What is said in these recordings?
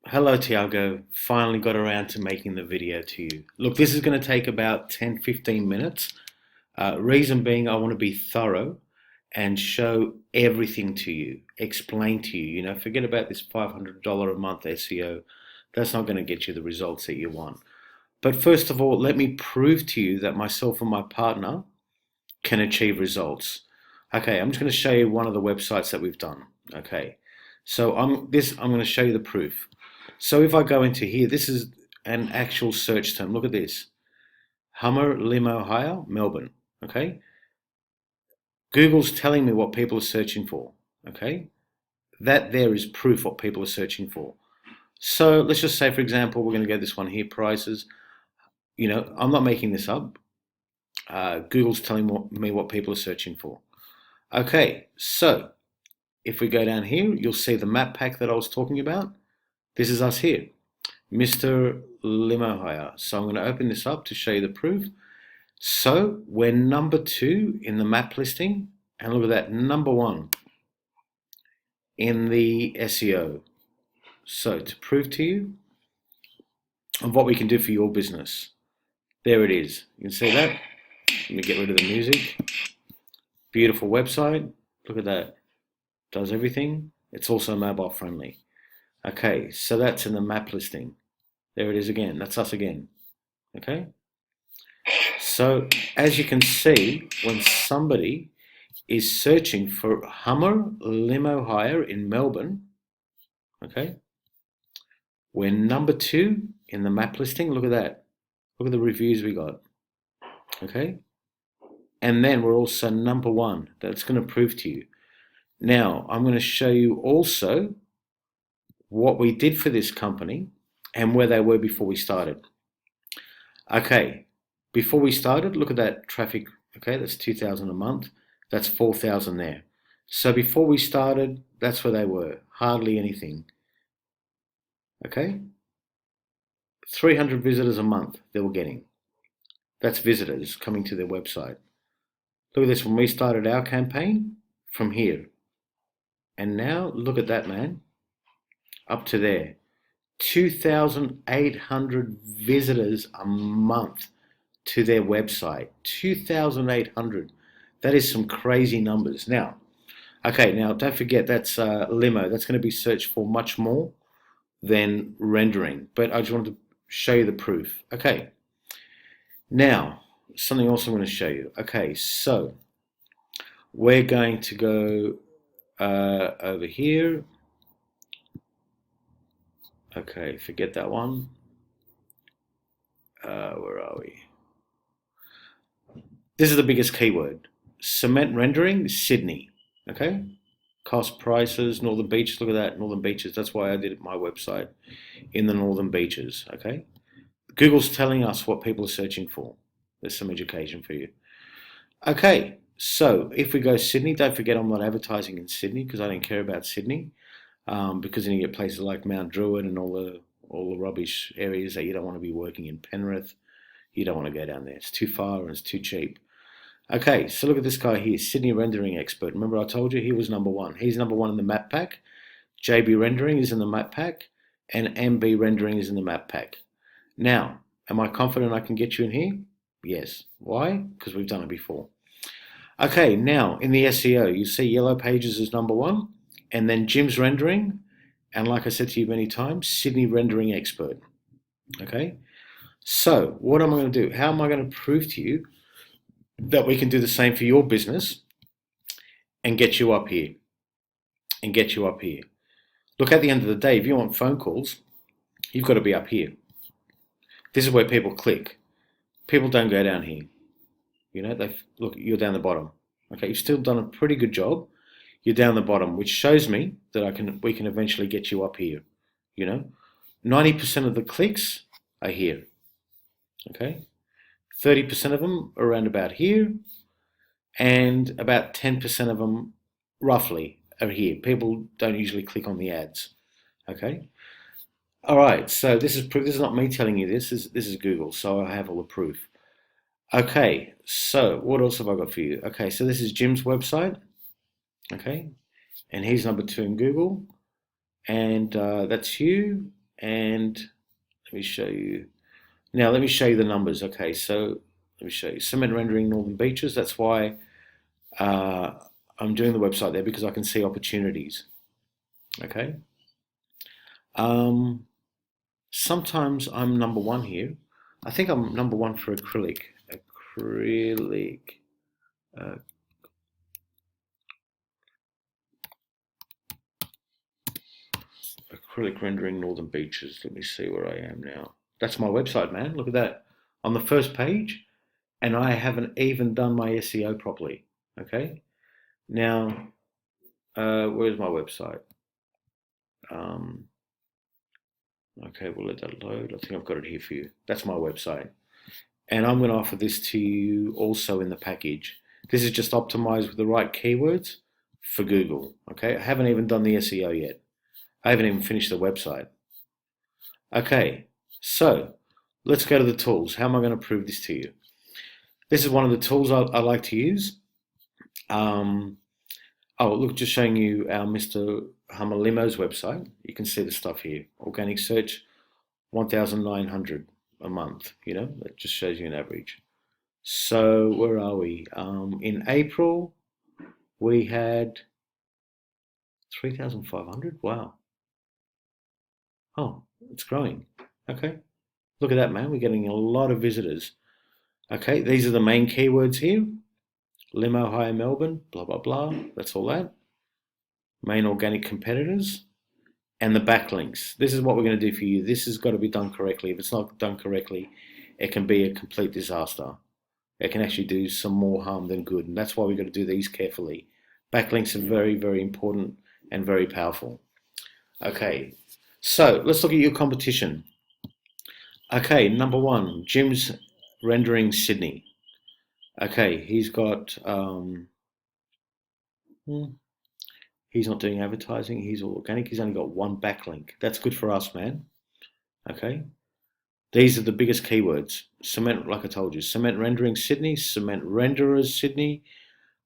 Hello, Tiago. Finally got around to making the video to you. Look, this is going to take about 10-15 minutes. Reason being, I want to be thorough and show everything to you, explain to you. Forget about this $500 a month SEO. That's not going to get you the results that you want. But first of all, let me prove to you that myself and my partner can achieve results. Okay, I'm just going to show you one of the websites that we've done. Okay, so I'm going to show you the proof. So if I go into here, this is an actual search term. Look at this. Hummer limo hire, Melbourne. Okay. Google's telling me what people are searching for. Okay. That there is proof what people are searching for. So let's just say, for example, we're going to get this one here, prices. I'm not making this up. Google's telling me what people are searching for. Okay. So if we go down here, you'll see the map pack that I was talking about. This is us here. Mr. Limo Hire. So I'm going to open this up to show you the proof. So we're number 2 in the map listing, and look at that, number 1 in the SEO. So to prove to you of what we can do for your business, there it is. You can see that. Let me get rid of the music. Beautiful website. Look at that. Does everything. It's also mobile friendly. Okay, so that's in the map listing. There it is again. That's us again. Okay. So as you can see, when somebody is searching for Hummer limo hire in Melbourne, okay, we're number 2 in the map listing. Look at that. Look at the reviews we got. Okay. And then we're also number 1. That's going to prove to you. Now, I'm going to show you also what we did for this company and where they were before we started. Okay, before we started, look at that traffic. Okay, that's 2,000 a month. That's 4,000 there. So before we started, that's where they were. Hardly anything. Okay, 300 visitors a month they were getting. That's visitors coming to their website. Look at this, when we started our campaign, from here. And now, look at that, man. Up to there. 2,800 visitors a month to their website. 2,800. That is some crazy numbers. Now, don't forget that's limo. That's going to be searched for much more than rendering. But I just wanted to show you the proof. Okay. Now, something else I'm going to show you. Okay, so we're going to go over here. Okay, forget that one. Where are we? This is the biggest keyword. Cement rendering, Sydney. Okay? Cost prices, Northern Beaches. Look at that, Northern Beaches. That's why I did my website in the Northern Beaches. Okay? Google's telling us what people are searching for. There's some education for you. Okay, so if we go Sydney, don't forget I'm not advertising in Sydney because I don't care about Sydney. Because then you get places like Mount Druitt and all the rubbish areas that you don't want to be working in. Penrith, you don't want to go down there. It's too far and it's too cheap. Okay, so look at this guy here, Sydney Rendering Expert. Remember I told you he was number 1. He's number 1 in the map pack. JB Rendering is in the map pack. And MB Rendering is in the map pack. Now, am I confident I can get you in here? Yes. Why? Because we've done it before. Okay, now in the SEO, you see Yellow Pages is number 1. And then Jim's Rendering, and like I said to you many times, Sydney Rendering Expert. Okay? So, what am I going to do? How am I going to prove to you that we can do the same for your business and get you up here? And get you up here. Look, at the end of the day, if you want phone calls, you've got to be up here. This is where people click. People don't go down here. Look, you're down the bottom. Okay, you've still done a pretty good job. You're down the bottom, which shows me that we can eventually get you up here. 90% of the clicks are here. Okay, 30% of them are around about here, and about 10% of them, roughly, are here. People don't usually click on the ads. Okay. All right. So this is proof. This is not me telling you this. This is Google. So I have all the proof. Okay. So what else have I got for you? Okay. So this is Jim's website. Okay, and he's number 2 in Google, and that's you, and let me show you. Now let me show you the numbers. Okay, so let me show you cement rendering Northern Beaches. That's why I'm doing the website there, because I can see opportunities. Okay. Sometimes I'm number one here. I think I'm number one for acrylic. Acrylic. Uh, acrylic rendering Northern Beaches. Let me see where I am now. That's my website, man. Look at that. On the first page, and I haven't even done my SEO properly. Okay. Now, where's my website? Um, okay, we'll let that load. I think I've got it here for you. That's my website. And I'm going to offer this to you also in the package. This is just optimized with the right keywords for Google. Okay, I haven't even done the SEO yet. I haven't even finished the website. Okay, so let's go to the tools. How am I going to prove this to you? This is one of the tools I like to use. Oh, look, just showing you our Mr. Hamalimo's website. You can see the stuff here. Organic search, 1,900 a month. That just shows you an average. So where are we? In April, we had 3,500. Wow. Oh, it's growing. Okay. Look at that, man. We're getting a lot of visitors. Okay, these are the main keywords here. Limo hire Melbourne, blah, blah, blah. That's all that. Main organic competitors. And the backlinks. This is what we're going to do for you. This has got to be done correctly. If it's not done correctly, it can be a complete disaster. It can actually do some more harm than good. And that's why we've got to do these carefully. Backlinks are very, very important and very powerful. Okay, so let's look at your competition. Okay, number one, Jim's Rendering Sydney. Okay, he's got, he's not doing advertising. He's all organic. He's only got one backlink. That's good for us, man. Okay. These are the biggest keywords. Cement, like I told you, cement rendering Sydney, cement renderers Sydney,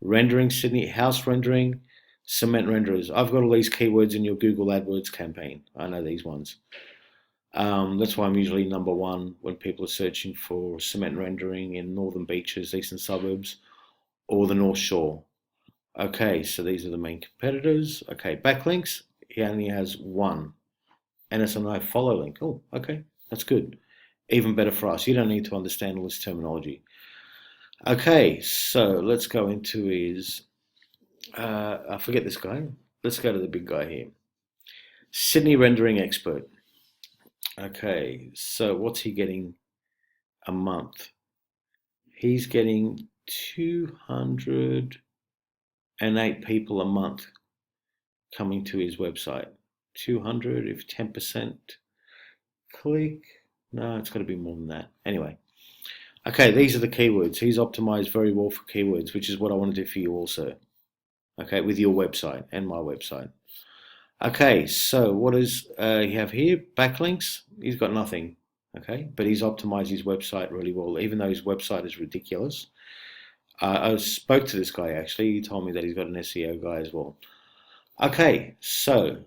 rendering Sydney, house rendering, cement renderers. I've got all these keywords in your Google AdWords campaign. I know these ones. That's why I'm usually number one when people are searching for cement rendering in Northern Beaches, Eastern Suburbs, or the North Shore. Okay, so these are the main competitors. Okay, backlinks, he only has one. And it's a no follow link. Oh, okay, that's good. Even better for us. You don't need to understand all this terminology. Okay, so let's go into his, I forget this guy. Let's go to the big guy here. Sydney Rendering Expert. Okay, so what's he getting a month? He's getting 208 people a month coming to his website. 200 if 10% click. No, it's got to be more than that. Anyway, okay, these are the keywords. He's optimized very well for keywords, which is what I want to do for you also. Okay, with your website and my website. Okay, so what does he have here? Backlinks. He's got nothing. Okay, but he's optimized his website really well, even though his website is ridiculous. I spoke to this guy actually. He told me that he's got an SEO guy as well. Okay, so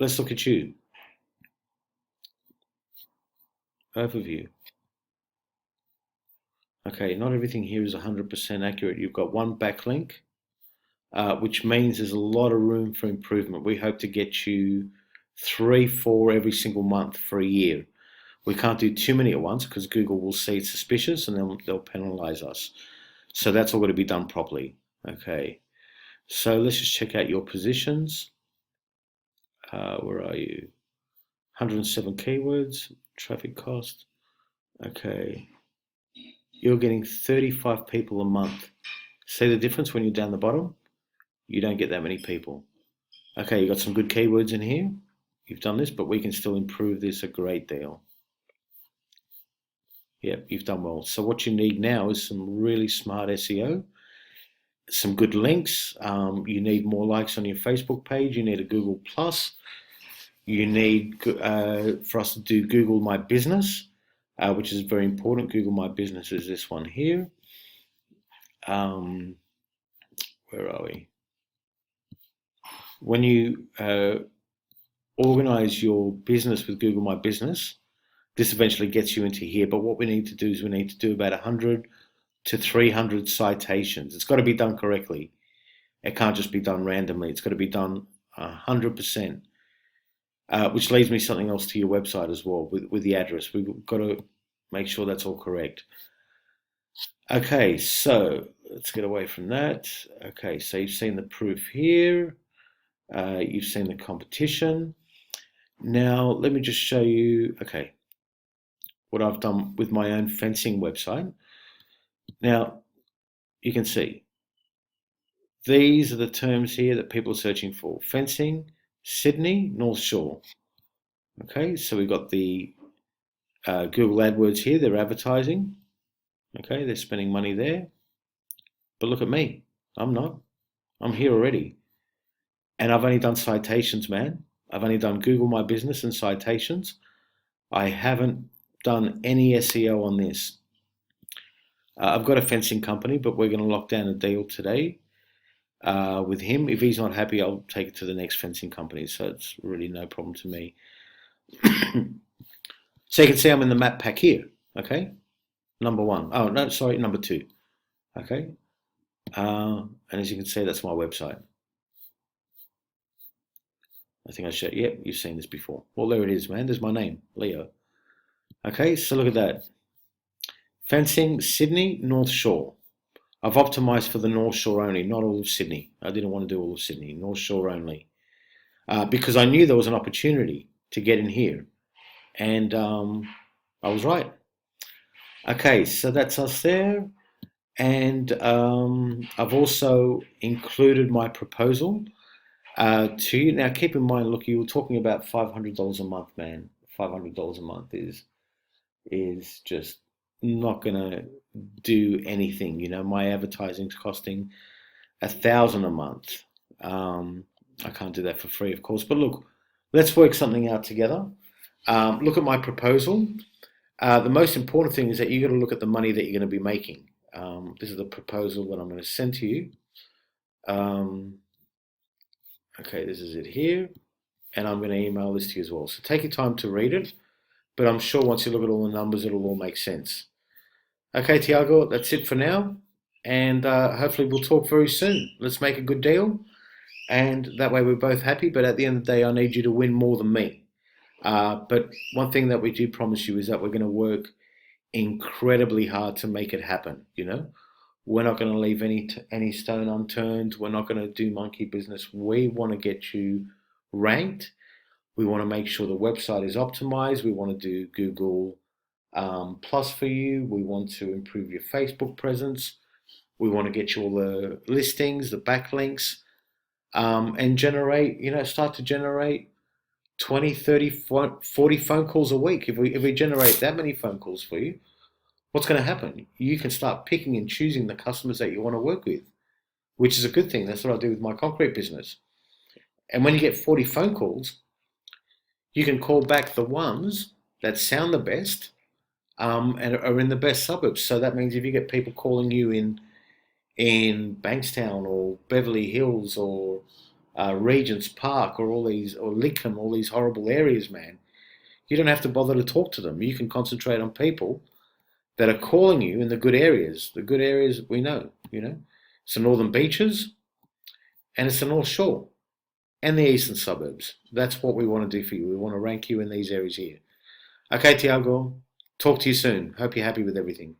let's look at you. Overview. Okay, not everything here is 100% accurate. You've got one backlink, which means there's a lot of room for improvement. We hope to get you 3, 4 every single month for a year. We can't do too many at once because Google will see it's suspicious and they'll penalize us. So that's all got to be done properly. Okay, so let's just check out your positions. Where are you? 107 keywords, traffic cost. Okay, you're getting 35 people a month. See the difference when you're down the bottom? You don't get that many people. Okay, you got some good keywords in here. You've done this, but we can still improve this a great deal. Yep, you've done well. So what you need now is some really smart SEO, some good links. You need more likes on your Facebook page. You need a Google Plus. You need for us to do Google My Business, which is very important. Google My Business is this one here. Where are we? When you organize your business with Google My Business, this eventually gets you into here. But what we need to do is we need to do about 100 to 300 citations. It's got to be done correctly. It can't just be done randomly. It's got to be done 100%. Which leads me something else to your website as well with the address. We've got to make sure that's all correct. Okay, so let's get away from that. Okay, so you've seen the proof here. You've seen the competition. Now, let me just show you, okay, what I've done with my own fencing website. Now, you can see these are the terms here that people are searching for. Fencing, Sydney, North Shore. Okay, so we've got the Google AdWords here. They're advertising. Okay, they're spending money there. But look at me. I'm not. I'm here already. And I've only done citations, man. I've only done Google My Business and citations. I haven't done any SEO on this. I've got a fencing company, but we're going to lock down a deal today with him. If he's not happy, I'll take it to the next fencing company. So it's really no problem to me. So you can see I'm in the map pack here. Okay, number one. Oh no, sorry, number two. Okay, and as you can see, that's my website. I think I showed. Yep, you've seen this before. Well, there it is, man. There's my name, Leo. Okay, so look at that. Fencing, Sydney, North Shore. I've optimized for the North Shore only, not all of Sydney. I didn't want to do all of Sydney, North Shore only, because I knew there was an opportunity to get in here, and I was right. Okay, so that's us there, and I've also included my proposal to you. Now, keep in mind, look, you were talking about $500 a month, man. $500 a month is just not gonna do anything. You know, my advertising's costing $1,000 a month. I can't do that for free, of course. But look, let's work something out together. Look at my proposal. The most important thing is that you got to look at the money that you're going to be making. This is the proposal that I'm going to send to you. Okay, this is it here, and I'm going to email this to you as well. So take your time to read it, but I'm sure once you look at all the numbers, it'll all make sense. Okay, Tiago, that's it for now, and hopefully we'll talk very soon. Let's make a good deal, and that way we're both happy, but at the end of the day, I need you to win more than me. But one thing that we do promise you is that we're going to work incredibly hard to make it happen, you know? We're not going to leave any stone unturned. We're not going to do monkey business. We want to get you ranked. We want to make sure the website is optimized. We want to do Google Plus for you. We want to improve your Facebook presence. We want to get you all the listings, the backlinks, and generate, you know, start to generate 20, 30, 40 phone calls a week. If we generate that many phone calls for you, what's going to happen? You can start picking and choosing the customers that you want to work with, which is a good thing. That's what I do with my concrete business. And when you get 40 phone calls, you can call back the ones that sound the best and are in the best suburbs. So that means if you get people calling you in Bankstown or Beverly Hills or Regent's Park or Lidcombe, all these horrible areas, man, you don't have to bother to talk to them. You can concentrate on people that are calling you in the good areas. The good areas we know, you know. It's the northern beaches and it's the North Shore and the eastern suburbs. That's what we want to do for you. We want to rank you in these areas here. Okay, Tiago, talk to you soon. Hope you're happy with everything.